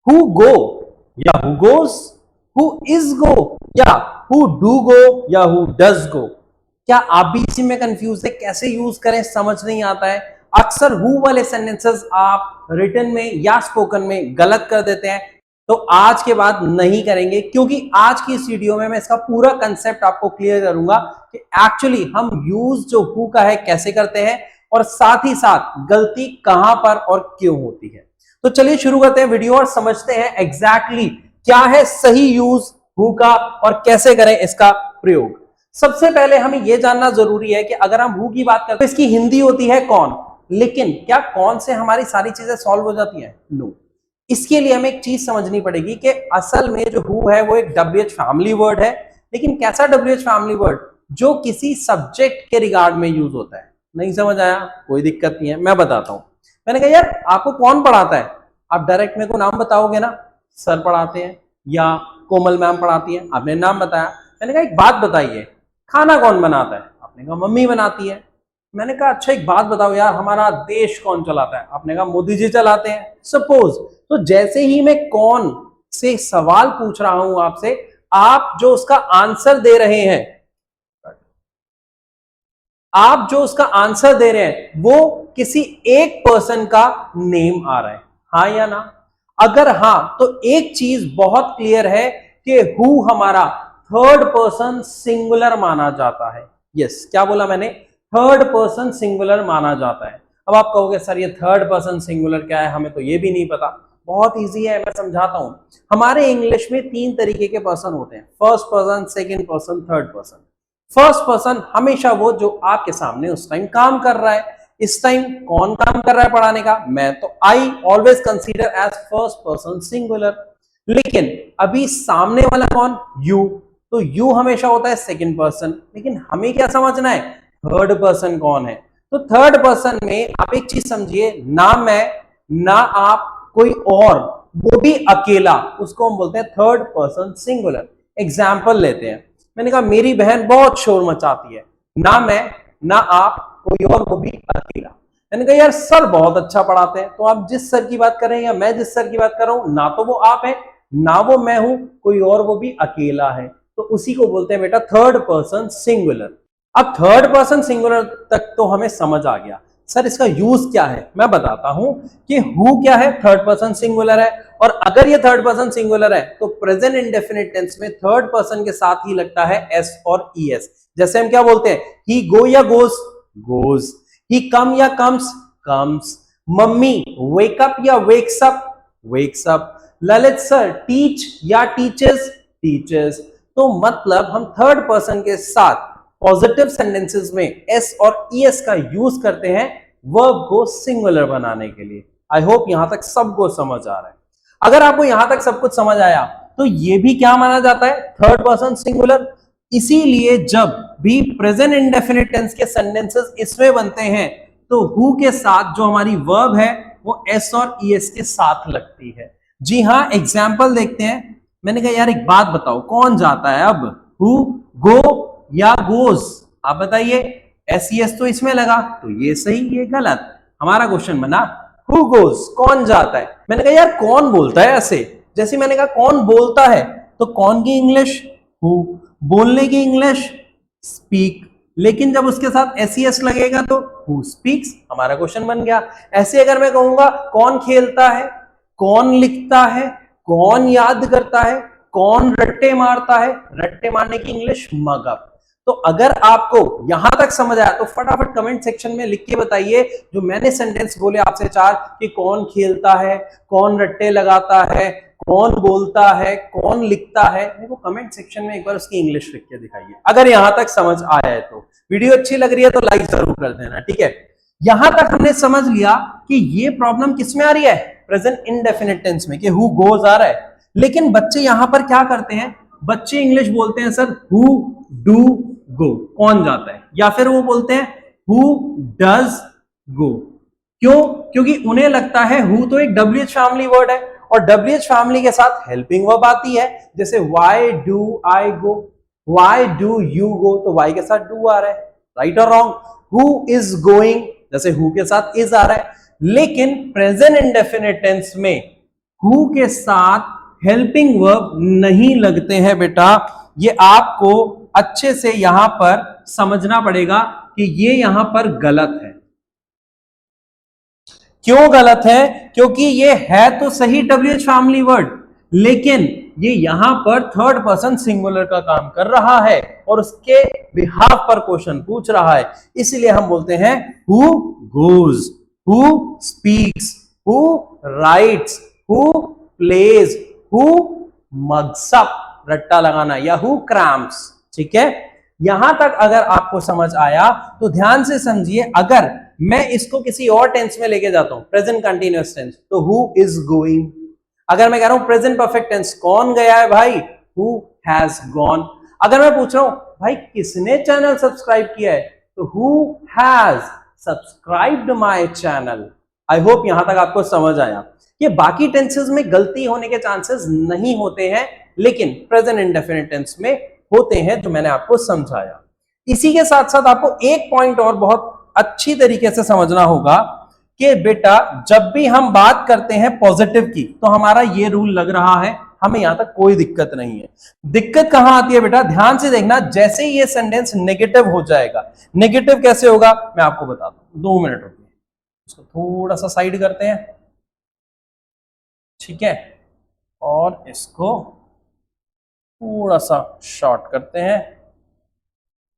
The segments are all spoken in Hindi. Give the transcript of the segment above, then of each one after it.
हु गो या who goes, who is go या हु डू गो या हु डज गो। क्या आप भी इसी में कंफ्यूज है, कैसे यूज करें समझ नहीं आता है। अक्सर हु वाले सेंटेंसेस आप रिटन में या स्पोकन में गलत कर देते हैं, तो आज के बाद नहीं करेंगे, क्योंकि आज की इस वीडियो में मैं इसका पूरा कंसेप्ट आपको क्लियर करूंगा कि एक्चुअली हम यूज जो हु का है कैसे करते हैं और साथ ही साथ गलती कहां पर और क्यों होती है। तो चलिए शुरू करते हैं वीडियो और समझते हैं एग्जैक्टली क्या है सही यूज हु का और कैसे करें इसका प्रयोग। सबसे पहले हमें यह जानना जरूरी है कि अगर हम हु की बात करते हैं तो इसकी हिंदी होती है कौन, लेकिन क्या कौन से हमारी सारी चीजें सॉल्व हो जाती हैं? नो। इसके लिए हमें एक चीज समझनी पड़ेगी कि असल में जो हु है वो एक WH फैमिली वर्ड है, लेकिन कैसा WH फैमिली वर्ड? जो किसी सब्जेक्ट के रिगार्ड में यूज होता है। नहीं समझ आया? कोई दिक्कत नहीं है, मैं बताता हूं। मैंने कहा यार आपको कौन पढ़ाता है? आप डायरेक्ट मेरे को नाम बताओगे ना, सर पढ़ाते हैं या कोमल मैम पढ़ाती है, आपने नाम बताया। मैंने कहा एक बात बताइए, खाना कौन बनाता है? आपने कहा मम्मी बनाती है। मैंने कहा अच्छा एक बात बताओ यार, हमारा देश कौन चलाता है? आपने कहा मोदी जी चलाते हैं। सपोज तो जैसे ही मैं कौन से सवाल पूछ रहा हूं आपसे, आप जो उसका आंसर दे रहे हैं, आप जो उसका आंसर दे रहे हैं वो किसी एक पर्सन का नेम आ रहा है, हाँ या ना? अगर हाँ तो एक चीज बहुत क्लियर है कि हु हमारा थर्ड पर्सन सिंगुलर माना जाता है। यस, क्या बोला मैंने? थर्ड पर्सन सिंगुलर माना जाता है। अब आप कहोगे सर ये थर्ड पर्सन सिंगुलर क्या है, हमें तो ये भी नहीं पता। बहुत इजी है, मैं समझाता हूं। हमारे इंग्लिश में 3 तरीके के पर्सन होते हैं, first person, second person, third person. First person हमेशा वो जो आपके सामने उस टाइम काम कर रहा है। इस टाइम कौन काम कर रहा है पढ़ाने का? मैं। तो I always consider as first person singular. लेकिन अभी सामने वाला कौन? यू। तो यू हमेशा होता है सेकंड पर्सन, लेकिन हमें क्या समझना है, थर्ड पर्सन कौन है? तो थर्ड पर्सन में आप एक चीज समझिए, ना मैं ना आप, कोई और, वो भी अकेला, उसको हम बोलते हैं थर्ड पर्सन सिंगुलर। एग्जाम्पल लेते हैं। मैंने कहा मेरी बहन बहुत शोर मचाती है, ना मैं ना आप, कोई और, वो भी अकेला। मैंने कहा यार सर बहुत अच्छा पढ़ाते हैं, तो आप जिस सर की बात कर रहे हैं या मैं जिस सर की बात कर रहा हूं, ना तो वो आप है ना वो मैं हूं, कोई और, वो भी अकेला है। तो उसी को बोलते हैं बेटा थर्ड पर्सन सिंगुलर। अब थर्ड पर्सन सिंगुलर तक तो हमें समझ आ गया। सर इसका यूज क्या है? मैं बताता हूं कि हु क्या है, थर्ड पर्सन सिंगुलर है। और अगर ये थर्ड पर्सन सिंगुलर है तो प्रेजेंट इंडेफिनिट टेंस में थर्ड पर्सन के साथ ही लगता है एस और ईएस। जैसे हम क्या बोलते हैं, ही गो या गोस, गोस। ही कम या comes, comes. Mummy wake up या wakes up, wakes up. Lalit sir teach या टीचर्स, टीचर्स। तो मतलब हम थर्ड पर्सन के साथ पॉजिटिव सेंटेंसेस में एस और ईएस का यूज करते हैं वर्ब को सिंगुलर बनाने के लिए। आई होप यहां तक सबको समझ आ रहा है। अगर आपको यहां तक सब कुछ समझ आया तो ये भी क्या माना जाता है, थर्ड पर्सन सिंगुलर। इसीलिए जब भी प्रेजेंट इंडेफिनिट टेंस के सेंटेंसेस इसमें बनते हैं तो हु के साथ जो हमारी वर्ब है वो एस और ईएस के साथ लगती है। जी हाँ, एग्जाम्पल देखते हैं। मैंने कहा यार एक बात बताओ, कौन जाता है? अब हु गो या गोस, आप बताइए। एस तो इसमें लगा, तो ये सही ये गलत। हमारा क्वेश्चन बना हु गोस, कौन जाता है। मैंने कहा यार कौन बोलता है ऐसे? जैसे मैंने कहा कौन बोलता है, तो कौन की इंग्लिश हु, बोलने की इंग्लिश स्पीक। लेकिन जब उसके साथ एस लगेगा तो हु स्पीक्स, हमारा क्वेश्चन बन गया। ऐसे अगर मैं कहूंगा कौन खेलता है, कौन लिखता है, कौन याद करता है, कौन रट्टे मारता है, रट्टे मारने की इंग्लिश मग अप। तो अगर आपको यहां तक समझ आया तो फटाफट कमेंट सेक्शन में लिख के बताइए जो मैंने सेंटेंस बोले आपसे 4 कि कौन खेलता है, कौन रट्टे लगाता है, कौन बोलता है, कौन लिखता है। मेरे को कमेंट सेक्शन में एक बार उसकी इंग्लिश लिख के दिखाइए अगर यहां तक समझ आया है। तो वीडियो अच्छी लग रही है तो लाइक जरूर कर देना, ठीक है। यहां तक हमने समझ लिया कि ये प्रॉब्लम किस में आ रही है, प्रेजेंट इंडेफिनिट टेंस में, कि हु गोज आ रहा है। लेकिन बच्चे यहां पर क्या करते हैं, बच्चे इंग्लिश बोलते हैं सर हु डू गो, कौन जाता है, या फिर वो बोलते हैं हु डज गो। क्यों? क्योंकि उन्हें लगता है हु तो एक WH फैमिली वर्ड है और WH फैमिली के साथ हेल्पिंग वर्ब आती है। जैसे why do I go, why do you go, तो व्हाई के साथ डू आ रहा है, राइट और रॉन्ग। हु इज गोइंग, जैसे हु के साथ इज आ रहा है। लेकिन प्रेजेंट इंडेफिनिट टेंस में हु के साथ हेल्पिंग वर्ब नहीं लगते हैं बेटा, ये आपको अच्छे से यहां पर समझना पड़ेगा कि ये यहां पर गलत है। क्यों गलत है? क्योंकि ये है तो सही WH फैमिली वर्ड, लेकिन ये यहां पर थर्ड पर्सन सिंगुलर का काम कर रहा है और उसके बिहाफ पर क्वेश्चन पूछ रहा है। इसलिए हम बोलते हैं who goes, who speaks, who rights, who plays, who mugs up, रट्टा लगाना, या हु क्रैम्प्स। ठीक है, यहां तक अगर आपको समझ आया तो ध्यान से समझिए। अगर मैं इसको किसी और टेंस में लेके जाता हूं, प्रेजेंट कंटिन्यूअस टेंस, तो हु इज गोइंग। अगर मैं कह रहा हूं प्रेजेंट परफेक्ट टेंस, कौन गया है भाई? Who has gone. अगर मैं पूछ रहा हूं भाई किसने चैनल सब्सक्राइब किया है, तो who has subscribed my channel. I hope यहां तक आपको समझ आया। ये बाकी टेंसेस में गलती होने के चांसेस नहीं होते हैं, लेकिन प्रेजेंट इंडेफिनिट टेंस में होते हैं, जो मैंने आपको समझाया। इसी के साथ साथ आपको एक पॉइंट और बहुत अच्छी तरीके से समझना होगा कि बेटा जब भी हम बात करते हैं पॉजिटिव की, तो हमारा ये रूल लग रहा है, हमें यहां तक कोई दिक्कत नहीं है। दिक्कत कहां आती है बेटा? ध्यान से देखना, जैसे ही ये सेंटेंस नेगेटिव हो जाएगा। नेगेटिव कैसे होगा मैं आपको बताता हूं, 2 मिनट रुकिए, इसको थोड़ा सा साइड करते हैं, ठीक है, और इसको थोड़ा सा शॉर्ट करते हैं।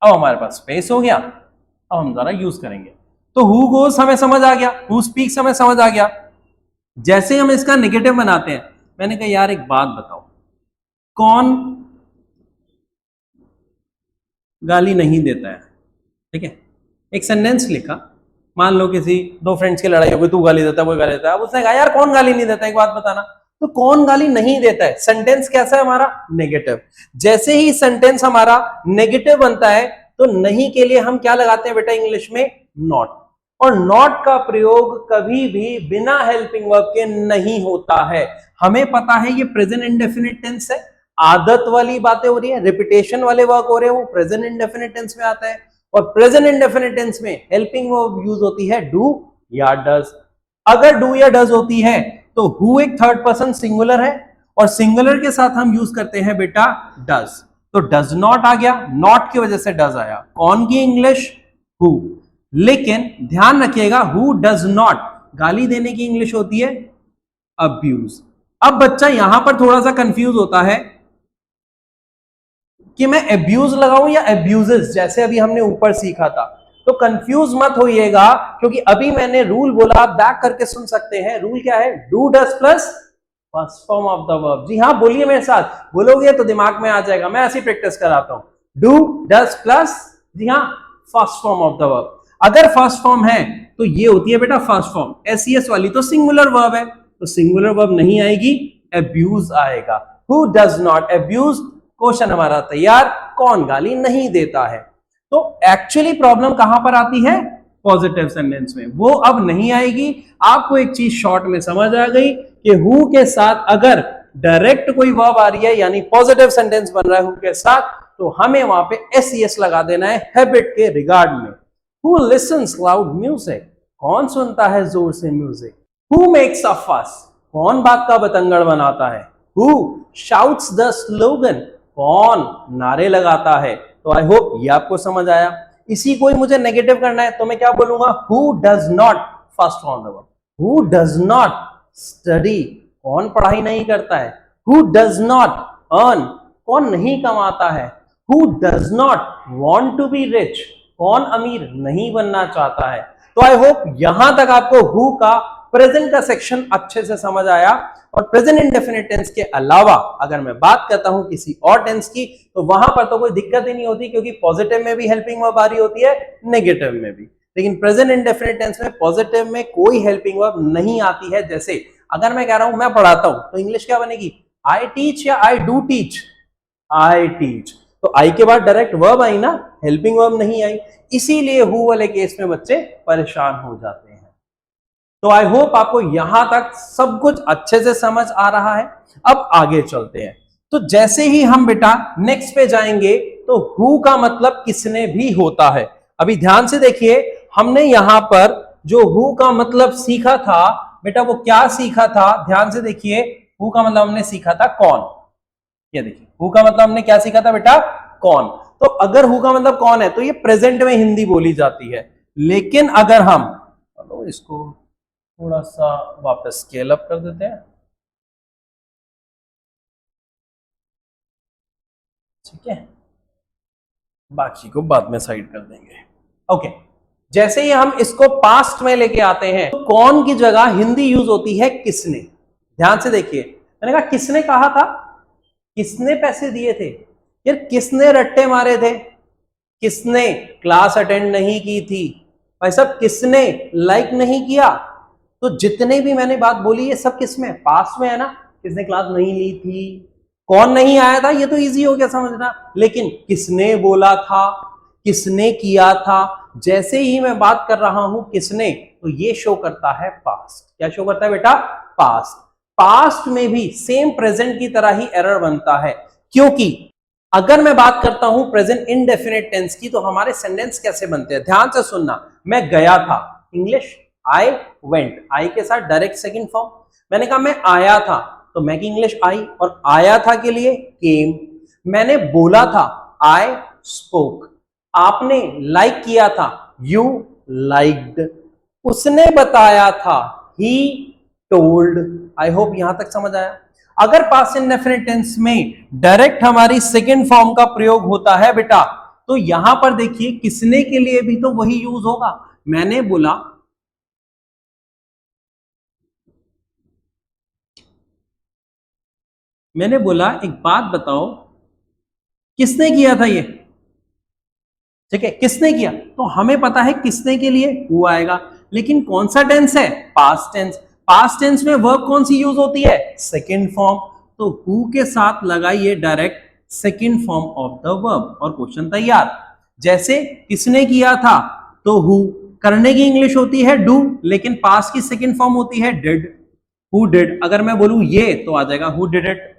अब हमारे पास स्पेस हो गया, अब हम जरा यूज करेंगे। तो हु गोज हमें समझ आ गया, हु स्पीक्स हमें समझ आ गया। जैसे हम इसका नेगेटिव बनाते हैं, मैंने कहा यार एक बात बताओ, कौन गाली नहीं देता है? ठीक है, एक सेंटेंस लिखा, मान लो किसी 2 फ्रेंड्स की लड़ाई हो गई, तू गाली देता है, वो गाली देता है। अब उसने कहा यार कौन गाली नहीं देता, एक बात बताना। तो कौन गाली नहीं देता है, सेंटेंस कैसा है हमारा? नेगेटिव। जैसे ही सेंटेंस हमारा नेगेटिव बनता है, तो नहीं के लिए हम क्या लगाते हैं बेटा इंग्लिश में? नॉट। और नॉट का प्रयोग कभी भी बिना हेल्पिंग वर्ब के नहीं होता है। हमें पता है ये प्रेजेंट इंडेफिनिट टेंस है, आदत वाली बातें हो रही है, रिपीटेशन वाले वर्क हो रहे हैं, वो प्रेजेंट इंडेफिनिट टेंस में आता है। और प्रेजेंट इंडेफिनिट टेंस में हेल्पिंग वर्ब यूज होती है डू या डज। अगर डू या डज होती है तो हु एक थर्ड पर्सन सिंगुलर है, और सिंगुलर के साथ हम यूज करते हैं बेटा डज। तो डज नॉट आ गया, नॉट की वजह से डज आया। कौन की इंग्लिश? हु। लेकिन ध्यान रखिएगा, हु डज नॉट गाली देने की इंग्लिश होती है अब्यूज। अब बच्चा यहां पर थोड़ा सा कंफ्यूज होता है कि मैं अब्यूज लगाऊं या अब्यूजेस, जैसे अभी हमने ऊपर सीखा था। तो कंफ्यूज मत होइएगा, क्योंकि अभी मैंने रूल बोला, आप बैक करके सुन सकते हैं। रूल क्या है? Do does plus first form of the verb. जी हाँ, बोलिए मेरे साथ, बोलोगे तो दिमाग में आ जाएगा। मैं ऐसी प्रैक्टिस कराता हूं, डू डज प्लस, जी हाँ, first form of the verb. अगर फर्स्ट फॉर्म है तो ये होती है बेटा फर्स्ट फॉर्म। एसईएस वाली तो सिंगुलर वर्ब है, तो सिंगुलर वर्ब नहीं आएगी, अब्यूज आएगा। Who does not abuse, question हमारा तैयार, कौन गाली नहीं देता है। तो एक्चुअली प्रॉब्लम कहां पर आती है? पॉजिटिव सेंटेंस में। वो अब नहीं आएगी। आपको एक चीज शॉर्ट में समझ आ गई कि हु के साथ अगर डायरेक्ट कोई वर्ब आ रही है, यानी पॉजिटिव सेंटेंस बन रहा है हु के साथ, तो हमें वहां पे एसईएस लगा देना है हैबिट के रिगार्ड में। हु लिसन्स लाउड म्यूजिक, कौन सुनता है जोर से म्यूजिक। हु मेक्स अ फस, कौन बात का बतंगड़ बनाता है। हु शाउट्स द स्लोगन, कौन नारे लगाता है। तो आई होप ये आपको समझ आया। इसी को ही मुझे नेगेटिव करना है, तो मैं क्या बोलूंगा? Who does not first form the verb. Who does not study, कौन पढ़ाई नहीं करता है। हु डज नॉट अर्न, कौन नहीं कमाता है। Who does not want to be rich, कौन अमीर नहीं बनना चाहता है। तो आई होप यहां तक आपको हु का प्रेजेंट का सेक्शन अच्छे से समझ आया। और प्रेजेंट इंडेफिनिट टेंस के अलावा अगर मैं बात करता हूं किसी और टेंस की, तो वहां पर तो कोई दिक्कत ही नहीं होती, क्योंकि पॉजिटिव में भी हेल्पिंग वर्ब आ रही होती है, नेगेटिव में भी। लेकिन प्रेजेंट इंडेफिनिट टेंस में पॉजिटिव में कोई हेल्पिंग वर्ब नहीं आती है। जैसे अगर मैं कह रहा हूं मैं पढ़ाता हूं, तो इंग्लिश क्या बनेगी? आई टीच या I do teach? I teach. तो आई के बाद डायरेक्ट वर्ब आई ना, हेल्पिंग वर्ब नहीं आई। इसीलिए हु वाले केस में बच्चे परेशान हो जाते हैं। तो आई होप आपको यहां तक सब कुछ अच्छे से समझ आ रहा है। अब आगे चलते हैं। तो जैसे ही हम बेटा नेक्स्ट पे जाएंगे, तो हु का मतलब किसने भी होता है। अभी ध्यान से देखिए, हमने यहां पर जो हु का मतलब सीखा था, बेटा वो क्या सीखा था, ध्यान से देखिए, हु का मतलब हमने सीखा था कौन, ये देखिए हु का मतलब हमने क्या सीखा था बेटा, कौन। तो अगर हु का मतलब कौन है तो ये प्रेजेंट में हिंदी बोली जाती है, लेकिन अगर हम, चलो इसको थोड़ा सा वापस स्केल अप कर देते हैं, ठीक है, बाकी को बाद में साइड कर देंगे। ओके, जैसे ही हम इसको पास्ट में लेके आते हैं तो कौन की जगह हिंदी यूज होती है किसने। ध्यान से देखिए, मैंने कहा किसने कहा था, किसने पैसे दिए थे, यार किसने रट्टे मारे थे, किसने क्लास अटेंड नहीं की थी, भाई साहब किसने लाइक नहीं किया। तो जितने भी मैंने बात बोली ये सब किसमें, पास्ट में है ना, किसने क्लास नहीं ली थी, कौन नहीं आया था, ये तो इजी हो गया समझना, लेकिन किसने बोला था, किसने किया था, जैसे ही मैं बात कर रहा हूं किसने, तो ये शो करता है पास्ट। क्या शो करता है बेटा, पास्ट। पास्ट में भी सेम प्रेजेंट की तरह ही एरर बनता है, क्योंकि अगर मैं बात करता हूं प्रेजेंट इंडेफिनिट टेंस की तो हमारे सेंटेंस कैसे बनते हैं, ध्यान से सुनना। मैं गया था, इंग्लिश आई वेंट, आई के साथ डायरेक्ट सेकंड फॉर्म। मैंने कहा मैं आया था, तो मैं की इंग्लिश आई, और आया था के लिए केम। मैंने बोला था, आई स्पोक। आपने लाइक किया था, यू लाइक्ड। उसने बताया था, ही टोल्ड। आई होप यहां तक समझ आया। अगर पास्ट इंडेफिनिट टेंस में डायरेक्ट हमारी सेकंड फॉर्म का प्रयोग होता है बेटा, तो यहां पर देखिए किसने के लिए भी तो वही यूज होगा। मैंने बोला, एक बात बताओ, किसने किया था ये, ठीक है, किसने किया, तो हमें पता है किसने के लिए हु आएगा, लेकिन कौन सा टेंस है, पास्ट टेंस। पास्ट टेंस में वर्ब कौन सी यूज होती है, सेकंड फॉर्म, तो हु के साथ लगाइए direct second form of the verb और क्वेश्चन तैयार। जैसे किसने किया था तो हु, करने की इंग्लिश होती है डू, लेकिन पास्ट की सेकंड फॉर्म होती है डिड, हु डिड। अगर मैं बोलूं ये तो आ जाएगा who did it,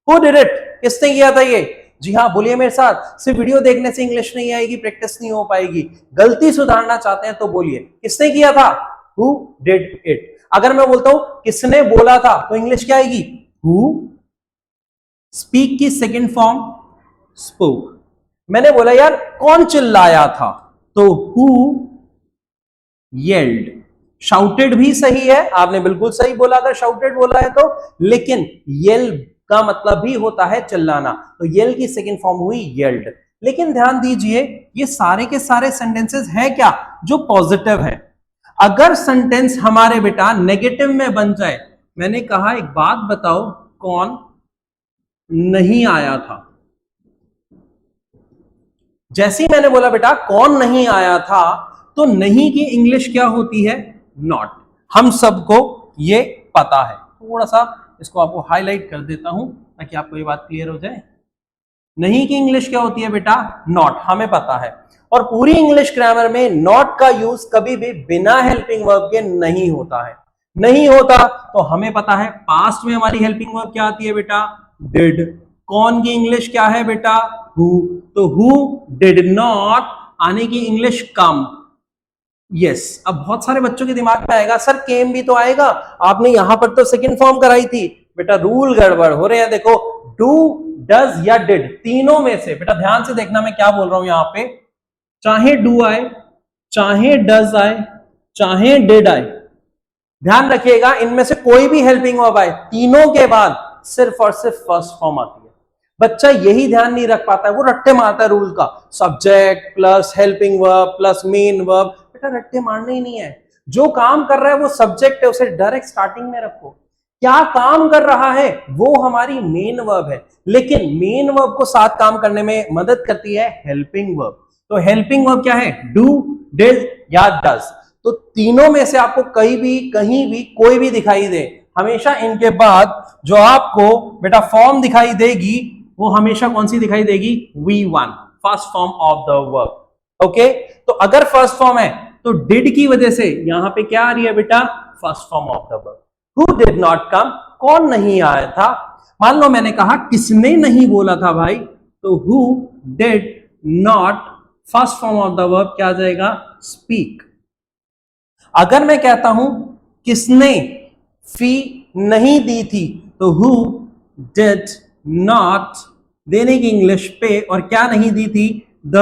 who did it, किसने किया था ये। जी हाँ, बोलिए मेरे साथ, सिर्फ वीडियो देखने से इंग्लिश नहीं आएगी, प्रैक्टिस नहीं हो पाएगी। गलती सुधारना चाहते हैं तो बोलिए किसने किया था, हु डिड इट। अगर मैं बोलता हूं किसने बोला था तो इंग्लिश क्या आएगी, हु। स्पीक की सेकंड फॉर्म स्पोक। मैंने बोला यार कौन चिल्लाया था, तो हु येल्ड। शाउटेड भी सही है, आपने बिल्कुल सही बोला अगर शाउटेड बोला है तो, लेकिन येल का मतलब भी होता है चिल्लाना, तो येल की सेकंड फॉर्म हुई येल्ड। लेकिन ध्यान दीजिए ये सारे के सारे सेंटेंसेस हैं क्या जो पॉजिटिव है। अगर सेंटेंस हमारे बेटा नेगेटिव में बन जाए, मैंने कहा एक बात बताओ कौन नहीं आया था, जैसे ही मैंने बोला बेटा कौन नहीं आया था, तो नहीं की इंग्लिश क्या होती है, नॉट। हम सबको ये पता है। थोड़ा सा इसको आपको हाईलाइट कर देता हूं ताकि आपको ये बात क्लियर हो जाए। नहीं की इंग्लिश क्या होती है बेटा, नॉट, हमें पता है। और पूरी इंग्लिश ग्रामर में नॉट का यूज कभी भी बिना हेल्पिंग वर्ब के नहीं होता है, नहीं होता। तो हमें पता है पास्ट में हमारी हेल्पिंग वर्ब क्या आती है बेटा, डिड। कौन की इंग्लिश क्या है बेटा, हु, तो हु डिड नॉट आने की इंग्लिश कम। यस, अब बहुत सारे बच्चों के दिमाग में आएगा सर केम भी तो आएगा, आपने यहां पर तो सेकंड फॉर्म कराई थी। बेटा रूल गड़बड़ हो रहे हैं, देखो डू डज या डिड तीनों में से, बेटा ध्यान से देखना मैं क्या बोल रहा हूं यहां पे, चाहे डू आए, चाहे डज आए, चाहे डिड आए, ध्यान रखिएगा इनमें से कोई भी हेल्पिंग वर्ब आए, तीनों के बाद सिर्फ और सिर्फ फर्स्ट फॉर्म आती है। बच्चा यही ध्यान नहीं रख पाता है, वो रट्टे मारता है रूल का, subject plus helping verb plus main verb. बेटा रट्टे मारने ही नहीं है, जो काम कर रहा है वो सब्जेक्ट है, उसे डायरेक्ट स्टार्टिंग में रखो। क्या काम कर रहा है वो हमारी मेन वर्ब है, लेकिन मेन वर्ब को साथ काम करने में मदद करती है हेल्पिंग वर्ब। तो हेल्पिंग वर्ब क्या है, डू, डिड या डज। तो तीनों में से आपको कहीं भी कोई भी दिखाई दे, हमेशा इनके बाद जो आपको बेटा फॉर्म दिखाई देगी वो हमेशा कौन सी दिखाई देगी, V1, first form of the verb. Okay, तो अगर फर्स्ट फॉर्म है तो डिड की वजह से यहां पे क्या आ रही है बेटा, first form of the verb. Who did not come, कौन नहीं आया था। मान लो मैंने कहा किसने नहीं बोला था भाई, तो who did not, first form of the verb क्या आ जाएगा, स्पीक। अगर मैं कहता हूं किसने फी नहीं दी थी, तो हु डिड नॉट देने की इंग्लिश पे, और क्या नहीं दी थी, द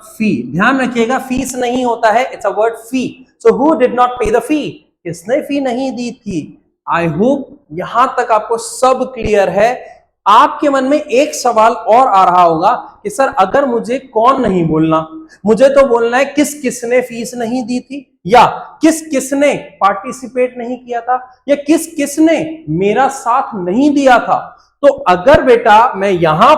फी। ध्यान रखिएगा फीस नहीं होता है, it's a word fee. So who did not पे द फी, किसने फी नहीं दी थी। आई होप यहां तक आपको सब क्लियर है। आपके मन में एक सवाल और आ रहा होगा कि सर अगर मुझे कौन नहीं बोलना, मुझे तो बोलना है किस किसने फीस नहीं दी थी, या किस किसने पार्टिसिपेट नहीं किया था, या किस किसने मेरा साथ नहीं दिया था। तो अगर बेटा मैं यहां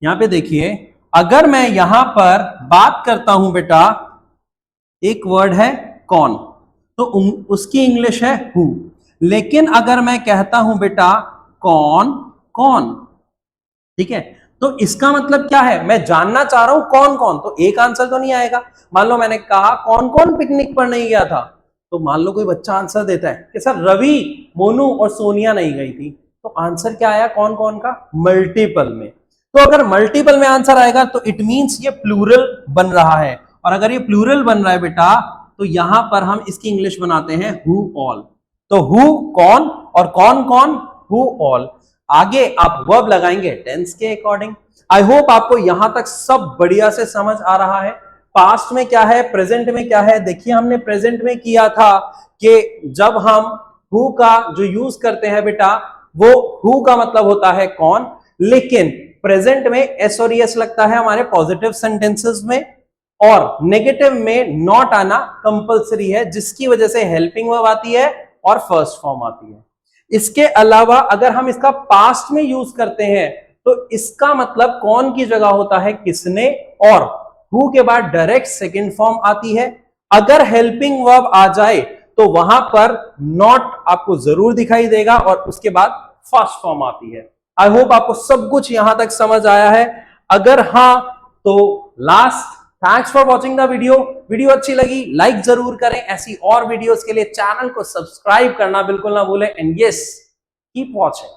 पे देखिए, अगर मैं यहां पर बात करता हूं बेटा, एक वर्ड है कौन, तो उसकी इंग्लिश है हु। लेकिन अगर मैं कहता हूं बेटा कौन कौन, ठीक है, तो इसका मतलब क्या है, मैं जानना चाह रहा हूं कौन कौन, तो एक आंसर तो नहीं आएगा। मान लो मैंने कहा कौन कौन पिकनिक पर नहीं गया था, तो मान लो कोई बच्चा आंसर देता है कि सर रवि, मोनू और सोनिया नहीं गई थी, तो आंसर क्या आया कौन कौन का, मल्टीपल में। तो अगर मल्टीपल में आंसर आएगा तो इट मींस ये प्लूरल बन रहा है, और अगर ये प्लूरल बन रहा है बेटा, तो यहां पर हम इसकी इंग्लिश बनाते हैं हु ऑल। तो हु कौन, और कौन कौन हु ऑल। आगे आप वर्ब लगाएंगे टेंस के अकॉर्डिंग। आई होप आपको यहां तक सब बढ़िया से समझ आ रहा है। पास्ट में क्या है, प्रेजेंट में क्या है। देखिए हमने प्रेजेंट में किया था कि जब हम हु का जो यूज करते हैं बेटा, वो हु का मतलब होता है कौन, लेकिन प्रेजेंट में एस और एस लगता है हमारे पॉजिटिव सेंटेंसेस में, और नेगेटिव में नॉट आना कंपलसरी है, जिसकी वजह से हेल्पिंग वर्ब आती है और फर्स्ट फॉर्म आती है। इसके अलावा अगर हम इसका पास्ट में यूज करते हैं तो इसका मतलब कौन की जगह होता है किसने, और हु के बाद डायरेक्ट सेकंड फॉर्म आती है। अगर हेल्पिंग वर्ब आ जाए तो वहां पर नॉट आपको जरूर दिखाई देगा और उसके बाद फर्स्ट फॉर्म आती है। आई होप आपको सब कुछ यहां तक समझ आया है। अगर हां तो last thanks for watching the video अच्छी लगी लाइक जरूर करें। ऐसी और वीडियोस के लिए चैनल को सब्सक्राइब करना बिल्कुल ना भूलें। And yes, keep watching.